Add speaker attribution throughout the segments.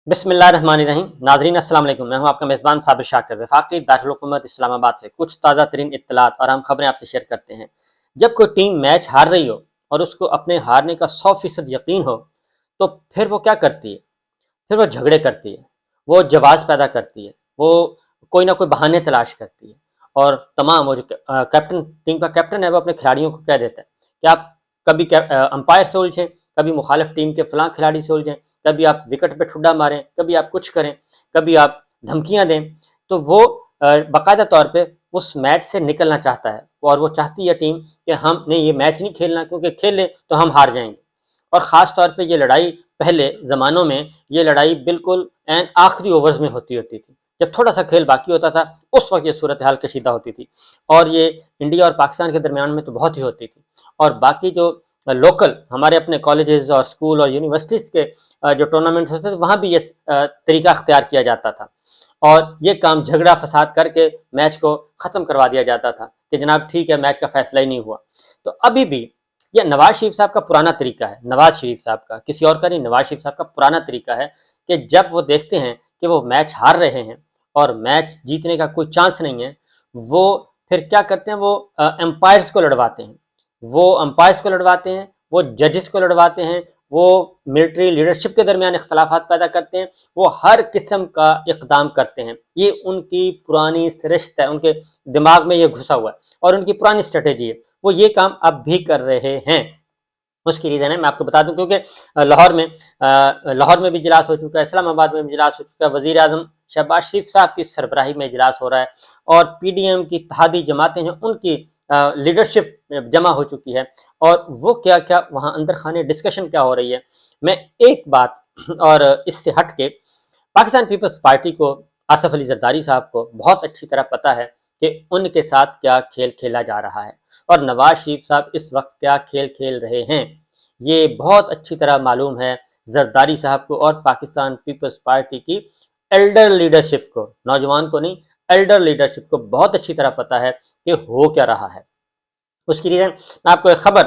Speaker 1: بسم اللہ الرحمن الرحیم۔ ناظرین السلام علیکم، میں ہوں آپ کا میزبان صابر شاکر، وفاقی دارالحکومت اسلام آباد سے کچھ تازہ ترین اطلاعات اور اہم خبریں آپ سے شیئر کرتے ہیں۔ جب کوئی ٹیم میچ ہار رہی ہو اور اس کو اپنے ہارنے کا 100% یقین ہو تو پھر وہ کیا کرتی ہے؟ پھر وہ جھگڑے کرتی ہے، وہ جواز پیدا کرتی ہے، وہ کوئی نہ کوئی بہانے تلاش کرتی ہے، اور تمام وہ جو کیپٹن، ٹیم کا کیپٹن ہے، وہ اپنے کھلاڑیوں کو کہہ دیتا ہے کہ آپ کبھی امپائر سے الجھیں، کبھی مخالف ٹیم کے فلاں کھلاڑی سے الجھیں، کبھی آپ وکٹ پہ ٹھڈا ماریں، کبھی آپ کچھ کریں، کبھی آپ دھمکیاں دیں۔ تو وہ باقاعدہ طور پہ اس میچ سے نکلنا چاہتا ہے، اور وہ چاہتی ہے ٹیم کہ ہم نے یہ میچ نہیں کھیلنا، کیونکہ کھیل لیں تو ہم ہار جائیں گے۔ اور خاص طور پہ یہ لڑائی پہلے زمانوں میں یہ لڑائی بالکل آخری اوورز میں ہوتی تھی، جب تھوڑا سا کھیل باقی ہوتا تھا اس وقت یہ صورتحال کشیدہ ہوتی تھی، اور یہ انڈیا اور پاکستان کے درمیان میں تو بہت ہی ہوتی تھی۔ اور باقی جو لوکل ہمارے اپنے کالجز اور اسکول اور یونیورسٹیز کے جو ٹورنامنٹس ہوتے تھے وہاں بھی یہ طریقہ اختیار کیا جاتا تھا، اور یہ کام جھگڑا فساد کر کے میچ کو ختم کروا دیا جاتا تھا کہ جناب ٹھیک ہے، میچ کا فیصلہ ہی نہیں ہوا۔ تو ابھی بھی یہ نواز شریف صاحب کا پرانا طریقہ ہے، نواز شریف صاحب کا، کسی اور کا نہیں، نواز شریف صاحب کا پرانا طریقہ ہے کہ جب وہ دیکھتے ہیں کہ وہ میچ ہار رہے ہیں اور میچ جیتنے کا کوئی چانس نہیں ہے، وہ پھر کیا کرتے ہیں، وہ امپائرز کو لڑواتے ہیں، وہ ججز کو لڑواتے ہیں، وہ ملٹری لیڈرشپ کے درمیان اختلافات پیدا کرتے ہیں، وہ ہر قسم کا اقدام کرتے ہیں۔ یہ ان کی پرانی سرشت ہے، ان کے دماغ میں یہ گھسا ہوا ہے اور ان کی پرانی اسٹریٹجی ہے، وہ یہ کام اب بھی کر رہے ہیں۔ اس کی ریزن ہے میں آپ کو بتا دوں، کیونکہ لاہور میں بھی اجلاس ہو چکا ہے، اسلام آباد میں بھی اجلاس ہو چکا ہے، وزیر اعظم شہباز شریف صاحب کی سربراہی میں اجلاس ہو رہا ہے، اور پی ڈی ایم کی اتحادی جماعتیں ہیں ان کی لیڈرشپ جمع ہو چکی ہے، اور وہ کیا کیا وہاں اندر خانے ڈسکشن کیا ہو رہی ہے۔ میں ایک بات اور اس سے ہٹ کے، پاکستان پیپلز پارٹی کو، آصف علی زرداری صاحب کو بہت اچھی طرح پتہ ہے کہ ان کے ساتھ کیا کھیل کھیلا جا رہا ہے، اور نواز شریف صاحب اس وقت کیا کھیل کھیل رہے ہیں، یہ بہت اچھی طرح معلوم ہے زرداری صاحب کو اور پاکستان پیپلز پارٹی کی ایلڈر لیڈرشپ کو، نوجوان کو نہیں، ایلڈر لیڈرشپ کو بہت اچھی طرح پتہ ہے کہ ہو کیا رہا ہے۔ اس کی ریزن میں آپ کو ایک خبر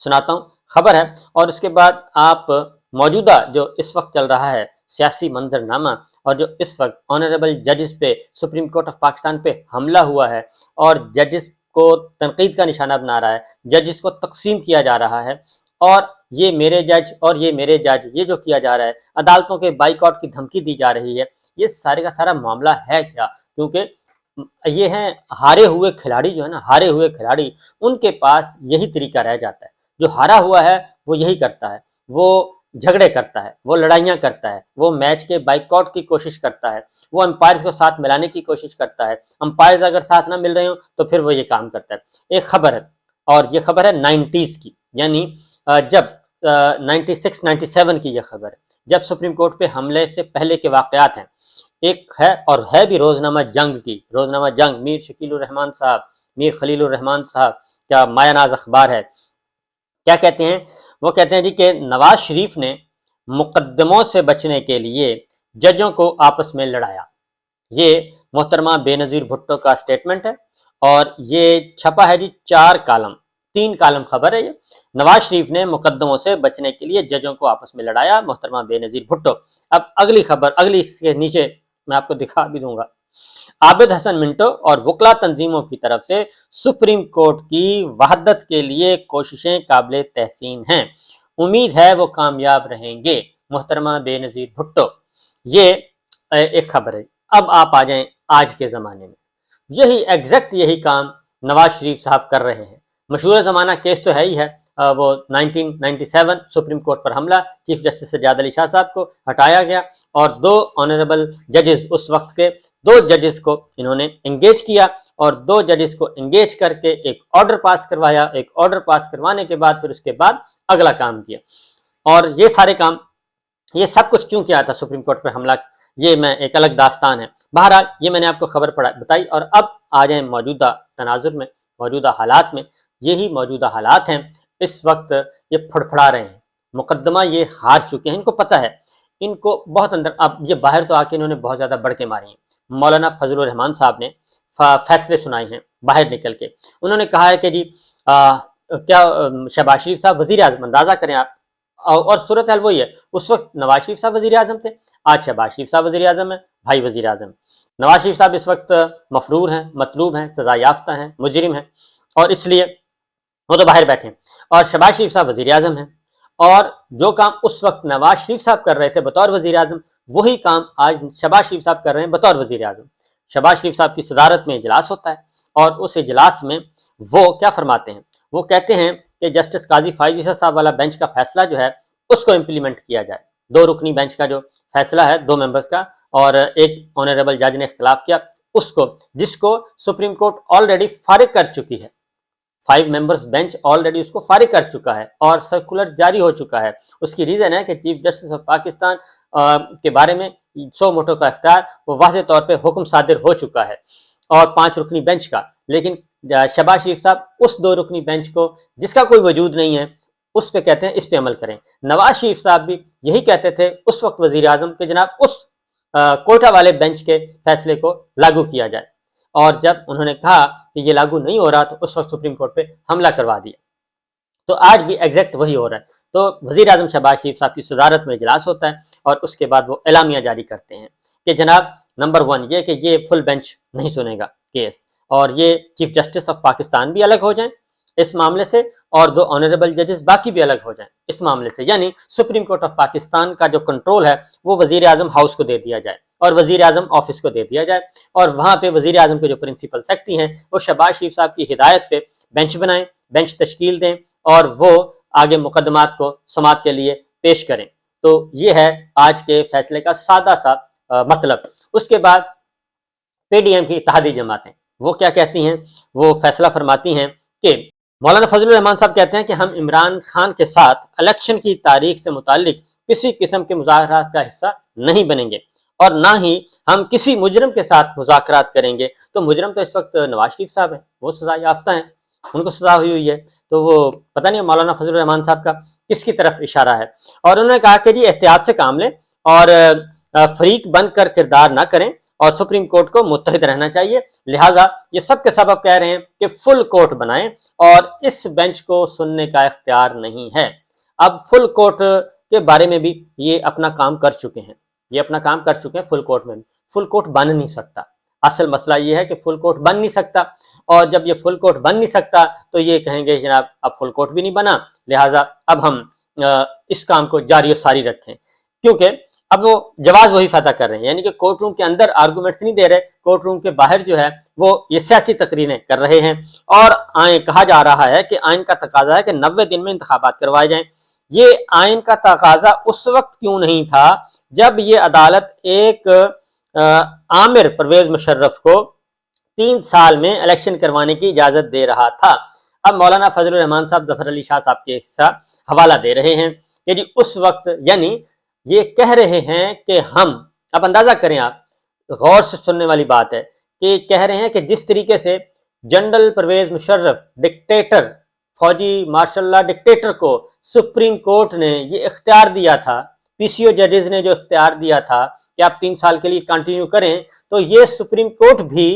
Speaker 1: سناتا ہوں، خبر ہے، اور اس کے بعد آپ موجودہ جو اس وقت چل رہا ہے سیاسی منظرنامہ، اور جو اس وقت آنریبل ججز پہ، سپریم کورٹ آف پاکستان پہ حملہ ہوا ہے، اور ججز کو تنقید کا نشانہ بنا رہا ہے، ججز کو تقسیم کیا جا رہا ہے، اور یہ میرے جج اور یہ میرے جج، یہ جو کیا جا رہا ہے، عدالتوں کے بائیک آؤٹ کی دھمکی دی جا رہی ہے، یہ سارے کا سارا معاملہ ہے کیا؟ کیونکہ یہ ہیں ہارے ہوئے کھلاڑی، جو ہے نا، ہارے ہوئے کھلاڑی، ان کے پاس یہی طریقہ رہ جاتا ہے، جو ہارا ہوا ہے وہ یہی کرتا ہے، وہ جھگڑے کرتا ہے، وہ لڑائیاں کرتا ہے، وہ میچ کے بائیک آؤٹ کی کوشش کرتا ہے، وہ امپائرز کو ساتھ ملانے کی کوشش کرتا ہے، امپائرز اگر ساتھ نہ مل رہے ہوں تو پھر وہ یہ کام کرتا ہے۔ ایک خبر ہے، اور یہ خبر ہے 90s کی، یعنی جب 96 97 کی یہ خبر ہے، جب سپریم کورٹ پہ حملے سے پہلے کے واقعات ہیں۔ ایک ہے، اور ہے بھی روزنامہ جنگ کی، روزنامہ جنگ، میر شکیل الرحمان صاحب، میر خلیل الرحمان صاحب، کیا مایہ ناز اخبار ہے، کیا کہتے ہیں؟ وہ کہتے ہیں جی کہ نواز شریف نے مقدموں سے بچنے کے لیے ججوں کو آپس میں لڑایا۔ یہ محترمہ بے نظیر بھٹو کا سٹیٹمنٹ ہے، اور یہ چھپا ہے جی 4 کالم، 3 کالم خبر ہے یہ۔ نواز شریف نے مقدموں سے بچنے کے لیے ججوں کو آپس میں لڑایا، محترمہ بے نظیر بھٹو۔ اب اگلی خبر، اگلی اس کے نیچے میں آپ کو دکھا بھی دوں گا، عابد حسن منٹو اور وکلا تنظیموں کی طرف سے سپریم کورٹ کی وحدت کے لیے کوششیں قابل تحسین ہیں، امید ہے وہ کامیاب رہیں گے، محترمہ بے نظیر بھٹو۔ یہ ایک خبر ہے۔ اب آپ آ جائیں آج کے زمانے میں، یہی ایگزیکٹ یہی کام نواز شریف صاحب کر رہے ہیں۔ مشہور زمانہ کیس تو ہے ہی ہے، وہ 1997 سپریم کورٹ پر حملہ، چیف جسٹس سجاد علی شاہ صاحب کو ہٹایا گیا، اور 2 آنریبل ججز، اس وقت کے 2 ججز کو انہوں نے انگیج کیا، اور 2 ججز کو انگیج کر کے ایک آرڈر پاس کروایا، ایک آرڈر پاس کروانے کے بعد پھر اس کے بعد اگلا کام کیا۔ اور یہ سارے کام، یہ سب کچھ کیوں کیا تھا سپریم کورٹ پر حملہ، یہ میں ایک الگ داستان ہے۔ بہرحال یہ میں نے آپ کو خبر بتائی، اور اب آ جائیں موجودہ تناظر میں، موجودہ حالات میں۔ یہی موجودہ حالات ہیں، اس وقت یہ پھڑپھڑا رہے ہیں، مقدمہ یہ ہار چکے ہیں، ان کو پتہ ہے، ان کو بہت اندر، اب یہ باہر تو آ کے انہوں نے بہت زیادہ بڑھ کے ماری ہیں۔ مولانا فضل الرحمان صاحب نے فیصلے سنائے ہیں باہر نکل کے، انہوں نے کہا ہے کہ جی کیا شہباز شریف صاحب وزیر اعظم، اندازہ کریں آپ، اور صورت حال وہی ہے، اس وقت نواز شریف صاحب وزیر اعظم تھے، آج شہباز شریف صاحب وزیر اعظم ہیں، بھائی وزیر اعظم۔ نواز شریف صاحب اس وقت مفرور ہیں، مطلوب ہیں، سزا یافتہ ہیں، مجرم ہیں، اور اس لیے وہ تو باہر بیٹھے ہیں، اور شہباز شریف صاحب وزیر اعظم ہیں، اور جو کام اس وقت نواز شریف صاحب کر رہے تھے بطور وزیر اعظم، وہی کام آج شہباز شریف صاحب کر رہے ہیں بطور وزیر اعظم۔ شہباز شریف صاحب کی صدارت میں اجلاس ہوتا ہے، اور اس اجلاس میں وہ کیا فرماتے ہیں؟ وہ کہتے ہیں کہ جسٹس قاضی فائز عیسیٰ صاحب والا بینچ کا فیصلہ جو ہے اس کو امپلیمنٹ کیا جائے۔ 2 رکنی بینچ کا جو فیصلہ ہے 2 ممبرز کا، اور ایک آنریبل جج نے اختلاف کیا اس کو، جس کو سپریم کورٹ آلریڈی فارغ کر چکی ہے، 5 ممبرز بینچ آلریڈی اس کو فارغ کر چکا ہے اور سرکولر جاری ہو چکا ہے۔ اس کی ریزن ہے کہ چیف جسٹس آف پاکستان کے بارے میں سو موٹو کا اختیار وہ واضح طور پہ حکم صادر ہو چکا ہے، اور 5 رکنی بینچ کا، لیکن شہباز شریف صاحب اس 2 رکنی بینچ کو جس کا کوئی وجود نہیں ہے اس پہ کہتے ہیں اس پہ عمل کریں۔ نواز شریف صاحب بھی یہی کہتے تھے اس وقت وزیر اعظم کہ جناب اس کوٹا والے بینچ کے فیصلے کو لاگو کیا جائے، اور جب انہوں نے کہا کہ یہ لاگو نہیں ہو رہا تو اس وقت سپریم کورٹ پہ حملہ کروا دیا۔ تو آج بھی ایگزیکٹ وہی ہو رہا ہے۔ تو وزیر اعظم شہباز شریف صاحب کی صدارت میں اجلاس ہوتا ہے، اور اس کے بعد وہ اعلامیہ جاری کرتے ہیں کہ جناب نمبر 1 یہ کہ یہ فل بینچ نہیں سنے گا کیس، اور یہ چیف جسٹس آف پاکستان بھی الگ ہو جائیں اس معاملے سے، اور 2 آنریبل ججز باقی بھی الگ ہو جائیں اس معاملے سے، یعنی سپریم کورٹ آف پاکستان کا جو کنٹرول ہے وہ وزیر اعظم ہاؤس کو دے دیا جائے اور وزیر اعظم آفس کو دے دیا جائے، اور وہاں پہ وزیر اعظم کے جو پرنسپل سیکرٹری ہیں وہ شہباز شریف صاحب کی ہدایت پہ بینچ بنائیں، بینچ تشکیل دیں، اور وہ آگے مقدمات کو سماعت کے لیے پیش کریں۔ تو یہ ہے آج کے فیصلے کا سادہ سا مطلب۔ اس کے بعد پی ڈی ایم کی اتحادی جماعتیں وہ کیا کہتی ہیں؟ وہ فیصلہ فرماتی ہیں کہ مولانا فضل الرحمان صاحب کہتے ہیں کہ ہم عمران خان کے ساتھ الیکشن کی تاریخ سے متعلق کسی قسم کے مذاکرات کا حصہ نہیں بنیں گے، اور نہ ہی ہم کسی مجرم کے ساتھ مذاکرات کریں گے۔ تو مجرم تو اس وقت نواز شریف صاحب ہیں، وہ سزا یافتہ ہیں، ان کو سزا ہوئی ہے، تو وہ پتہ نہیں مولانا فضل الرحمان صاحب کا کس کی طرف اشارہ ہے۔ اور انہوں نے کہا کہ جی احتیاط سے کام لیں، اور فریق بن کر کردار نہ کریں، اور سپریم کورٹ کو متحد رہنا چاہیے، لہٰذا یہ سب کے سب اب کہہ رہے ہیں کہ فل کورٹ بنائیں، اور اس بینچ کو سننے کا اختیار نہیں ہے۔ اب فل کورٹ کے بارے میں بھی یہ اپنا کام کر چکے ہیں، یہ اپنا کام کر چکے ہیں فل کورٹ میں بھی۔ فل کورٹ بن نہیں سکتا، اصل مسئلہ یہ ہے کہ فل کورٹ بن نہیں سکتا، اور جب یہ فل کورٹ بن نہیں سکتا تو یہ کہیں گے جناب اب فل کورٹ بھی نہیں بنا، لہٰذا اب ہم اس کام کو جاری و ساری رکھیں، کیونکہ اب وہ جواز وہی فتح کر رہے ہیں، یعنی کہ کورٹ روم کے اندر آرگومنٹس نہیں دے رہے، کورٹ روم کے باہر جو ہے وہ یہ سیاسی تقریریں کر رہے ہیں، اور کہا جا رہا ہے کہ آئین کا تقاضا ہے کہ 90 دن میں انتخابات کروائے جائیں۔ یہ آئین کا تقاضا اس وقت کیوں نہیں تھا جب یہ عدالت ایک عامر پرویز مشرف کو 3 سال میں الیکشن کروانے کی اجازت دے رہا تھا۔ اب مولانا فضل الرحمان صاحب ظفر علی شاہ صاحب کے حوالہ دے رہے ہیں کہ جی اس وقت، یعنی یہ کہہ رہے ہیں کہ ہم، اب اندازہ کریں آپ، غور سے سننے والی بات ہے کہ کہہ رہے ہیں کہ جس طریقے سے جنرل پرویز مشرف ڈکٹیٹر، فوجی مارشل لا ڈکٹیٹر کو سپریم کورٹ نے یہ اختیار دیا تھا، پی سی او ججز نے جو اختیار دیا تھا کہ آپ 3 سال کے لیے کنٹینیو کریں، تو یہ سپریم کورٹ بھی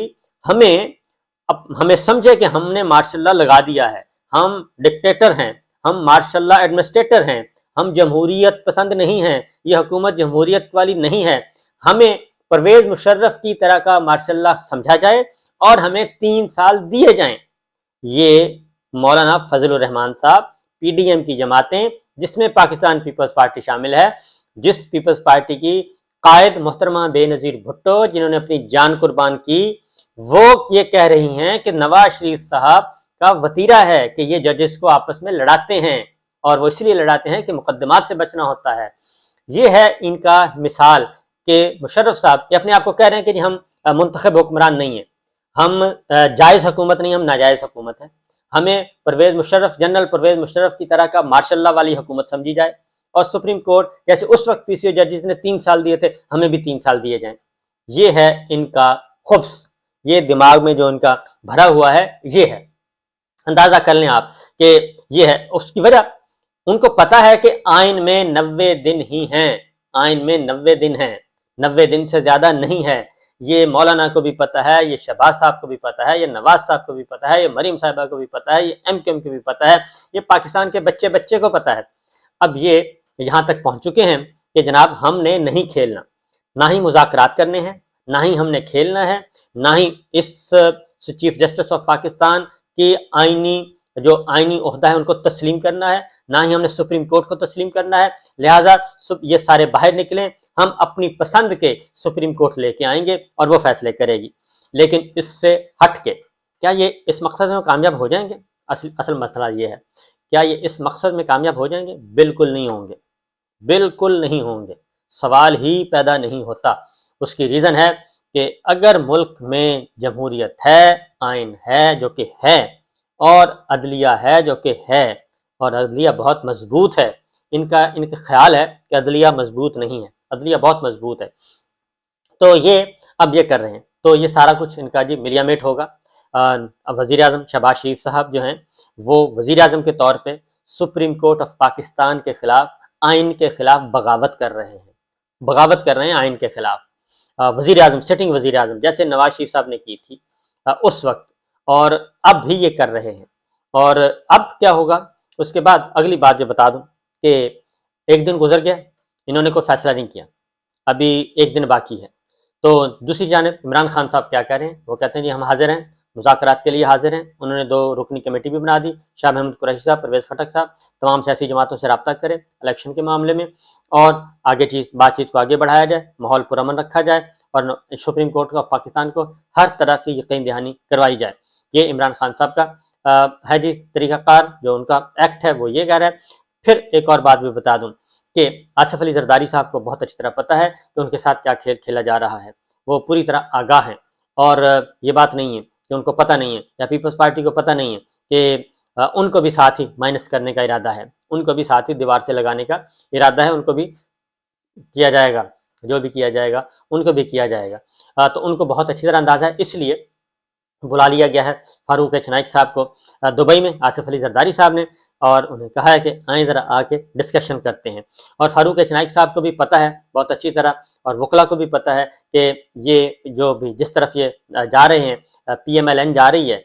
Speaker 1: ہمیں سمجھے کہ ہم نے مارشل لا لگا دیا ہے، ہم ڈکٹیٹر ہیں، ہم مارشل لا ایڈمنسٹریٹر ہیں، ہم جمہوریت پسند نہیں ہیں، یہ حکومت جمہوریت والی نہیں ہے، ہمیں پرویز مشرف کی طرح کا مارشل لا سمجھا جائے اور ہمیں 3 سال دیے جائیں۔ یہ مولانا فضل الرحمان صاحب، پی ڈی ایم کی جماعتیں جس میں پاکستان پیپلز پارٹی شامل ہے، جس پیپلز پارٹی کی قائد محترمہ بے نظیر بھٹو جنہوں نے اپنی جان قربان کی، وہ یہ کہہ رہی ہیں کہ نواز شریف صاحب کا وتیرہ ہے کہ یہ ججز کو آپس میں لڑاتے ہیں، اور وہ اس لیے لڑاتے ہیں کہ مقدمات سے بچنا ہوتا ہے۔ یہ ہے ان کا مثال کہ مشرف صاحب یہ اپنے آپ کو کہہ رہے ہیں کہ جی ہم منتخب حکمران نہیں ہیں، ہم جائز حکومت نہیں، ہم ناجائز حکومت ہیں، ہمیں پرویز مشرف، جنرل پرویز مشرف کی طرح کا مارشل لا والی حکومت سمجھی جائے، اور سپریم کورٹ جیسے اس وقت پی سی او ججز نے 3 سال دیے تھے، ہمیں بھی 3 سال دیے جائیں۔ یہ ہے ان کا خبث، یہ دماغ میں جو ان کا بھرا ہوا ہے یہ ہے۔ اندازہ کر لیں آپ کہ یہ ہے اس کی وجہ، ان کو پتا ہے کہ آئین میں 90 دن ہی ہیں، آئین میں 90 دن ہیں، 90 دن سے زیادہ نہیں ہے۔ یہ مولانا کو بھی پتا ہے، یہ شہباز صاحب کو بھی پتا ہے، یہ نواز صاحب کو بھی پتا ہے، یہ مریم صاحبہ کو بھی پتا ہے، یہ ایم کیو ایم کو بھی پتا ہے، یہ پاکستان کے بچے کو پتا ہے۔ اب یہ یہاں تک پہنچ چکے ہیں کہ جناب ہم نے نہیں کھیلنا، نہ ہی مذاکرات کرنے ہیں، نہ ہی ہم نے کھیلنا ہے، نہ ہی اس چیف جسٹس آف پاکستان کی آئینی عہدہ ہے ان کو تسلیم کرنا ہے، نہ ہی ہم نے سپریم کورٹ کو تسلیم کرنا ہے۔ لہٰذا یہ سارے باہر نکلیں، ہم اپنی پسند کے سپریم کورٹ لے کے آئیں گے اور وہ فیصلے کرے گی۔ لیکن اس سے ہٹ کے کیا یہ اس مقصد میں کامیاب ہو جائیں گے؟ اصل مسئلہ یہ ہے، کیا یہ اس مقصد میں کامیاب ہو جائیں گے؟ بالکل نہیں ہوں گے، بالکل نہیں ہوں گے، سوال ہی پیدا نہیں ہوتا۔ اس کی ریزن ہے کہ اگر ملک میں جمہوریت ہے، آئین ہے جو کہ ہے، اور عدلیہ ہے جو کہ ہے، اور عدلیہ بہت مضبوط ہے، ان کا خیال ہے کہ عدلیہ مضبوط نہیں ہے، عدلیہ بہت مضبوط ہے، تو یہ اب یہ کر رہے ہیں، تو یہ سارا کچھ ان کا جی ملیا میٹ ہوگا۔ وزیر اعظم شہباز شریف صاحب جو ہیں وہ وزیر اعظم کے طور پہ سپریم کورٹ آف پاکستان کے خلاف، آئین کے خلاف بغاوت کر رہے ہیں، بغاوت کر رہے ہیں آئین کے خلاف۔ وزیر اعظم، سٹنگ وزیر اعظم، جیسے نواز شریف صاحب نے کی تھی اس وقت، اور اب بھی یہ کر رہے ہیں۔ اور اب کیا ہوگا اس کے بعد؟ اگلی بات جو بتا دوں کہ ایک دن گزر گیا، انہوں نے کوئی فیصلہ نہیں کیا، ابھی ایک دن باقی ہے، تو دوسری جانب عمران خان صاحب کیا کہہ رہے ہیں؟ وہ کہتے ہیں جی ہم حاضر ہیں، مذاکرات کے لیے حاضر ہیں۔ انہوں نے 2 رکنی کمیٹی بھی بنا دی، شاہ محمود قریشی صاحب، پرویز خٹک صاحب، تمام سیاسی جماعتوں سے رابطہ کرے الیکشن کے معاملے میں، اور آگے بات چیت کو آگے بڑھایا جائے، ماحول پرامن رکھا جائے، اور سپریم کورٹ آف پاکستان کو ہر طرح کی یقین دہانی کروائی جائے۔ یہ عمران خان صاحب کا ہے جی طریقہ کار، جو ان کا ایکٹ ہے وہ یہ کہہ رہا ہے۔ پھر ایک اور بات بھی بتا دوں کہ آصف علی زرداری صاحب کو بہت اچھی طرح پتہ ہے کہ ان کے ساتھ کیا کھیل کھیلا جا رہا ہے، وہ پوری طرح آگاہ ہیں، اور یہ بات نہیں ہے کہ ان کو پتہ نہیں ہے، یا پیپلز پارٹی کو پتہ نہیں ہے کہ ان کو بھی ساتھ ہی مائنس کرنے کا ارادہ ہے، ان کو بھی ساتھ ہی دیوار سے لگانے کا ارادہ ہے، ان کو بھی کیا جائے گا، جو بھی کیا جائے گا ان کو بھی کیا جائے گا۔ تو ان کو بہت اچھی طرح اندازہ ہے، اس لیے بلا لیا گیا ہے فاروق ایچ نائک صاحب کو دبئی میں، آصف علی زرداری صاحب نے، اور انہیں کہا ہے کہ آئیں ذرا آ کے ڈسکشن کرتے ہیں۔ اور فاروق ایچ نائک صاحب کو بھی پتہ ہے بہت اچھی طرح، اور وکلا کو بھی پتہ ہے کہ یہ جو بھی جس طرف یہ جا رہے ہیں، پی ایم ایل این جا رہی ہے،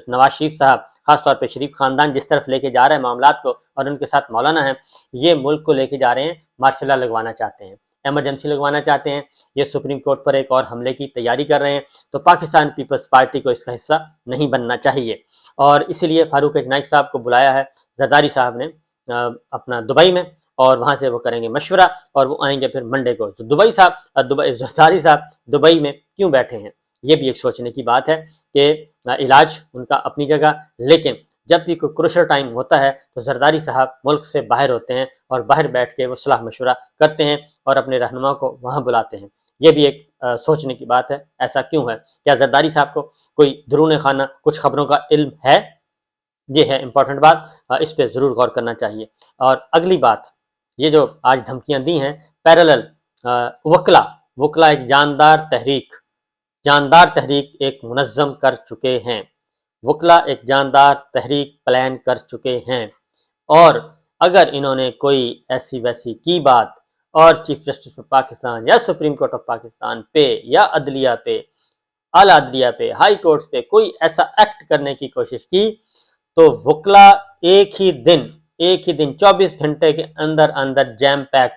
Speaker 1: نواز شریف صاحب خاص طور پہ شریف خاندان جس طرف لے کے جا رہا ہے معاملات کو، اور ان کے ساتھ مولانا ہیں، یہ ملک کو لے کے جا رہے ہیں، مارشل لا لگوانا چاہتے ہیں، ایمرجنسی لگوانا چاہتے ہیں، یہ سپریم کورٹ پر ایک اور حملے کی تیاری کر رہے ہیں۔ تو پاکستان پیپلز پارٹی کو اس کا حصہ نہیں بننا چاہیے، اور اسی لیے فاروق ایچ نائک صاحب کو بلایا ہے زرداری صاحب نے اپنا دبئی میں، اور وہاں سے وہ کریں گے مشورہ، اور وہ آئیں گے پھر منڈے کو۔ تو زرداری صاحب دبئی میں کیوں بیٹھے ہیں؟ یہ بھی ایک سوچنے کی بات ہے کہ علاج ان کا اپنی جگہ، لیکن جب بھی کوئی کروشل ٹائم ہوتا ہے تو زرداری صاحب ملک سے باہر ہوتے ہیں، اور باہر بیٹھ کے وہ صلاح مشورہ کرتے ہیں، اور اپنے رہنما کو وہاں بلاتے ہیں۔ یہ بھی ایک سوچنے کی بات ہے، ایسا کیوں ہے؟ کیا زرداری صاحب کو کوئی درون خانہ کچھ خبروں کا علم ہے؟ یہ ہے امپورٹنٹ بات، اس پہ ضرور غور کرنا چاہیے۔ اور اگلی بات، یہ جو آج دھمکیاں دی ہیں پیرالل، وکلا ایک جاندار تحریک ایک منظم کر چکے ہیں، وکلا ایک جاندار تحریک پلان کر چکے ہیں، اور اگر انہوں نے کوئی ایسی ویسی کی بات اور چیف جسٹس آف پاکستان یا سپریم کورٹ آف پاکستان پہ یا عدلیہ پہ، اعلیٰ عدلیہ پہ، ہائی کورٹس پہ کوئی ایسا ایکٹ کرنے کی کوشش کی، تو وکلا ایک ہی دن 24 گھنٹے کے اندر جیم پیک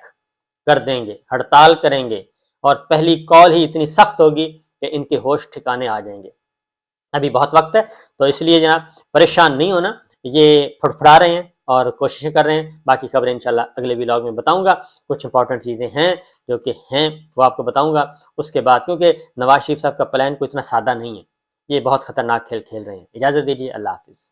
Speaker 1: کر دیں گے، ہڑتال کریں گے، اور پہلی کال ہی اتنی سخت ہوگی کہ ان کے ہوش ٹھکانے آ جائیں گے۔ ابھی بہت وقت ہے، تو اس لیے جناب پریشان نہیں ہونا، یہ پھڑپھڑا رہے ہیں اور کوششیں کر رہے ہیں۔ باقی خبریں انشاءاللہ اگلے ولاگ میں بتاؤں گا، کچھ امپورٹنٹ چیزیں ہیں جو کہ ہیں وہ آپ کو بتاؤں گا اس کے بعد، کیونکہ نواز شریف صاحب کا پلان کوئی اتنا سادہ نہیں ہے، یہ بہت خطرناک کھیل کھیل رہے ہیں۔ اجازت دیجیے، اللہ حافظ۔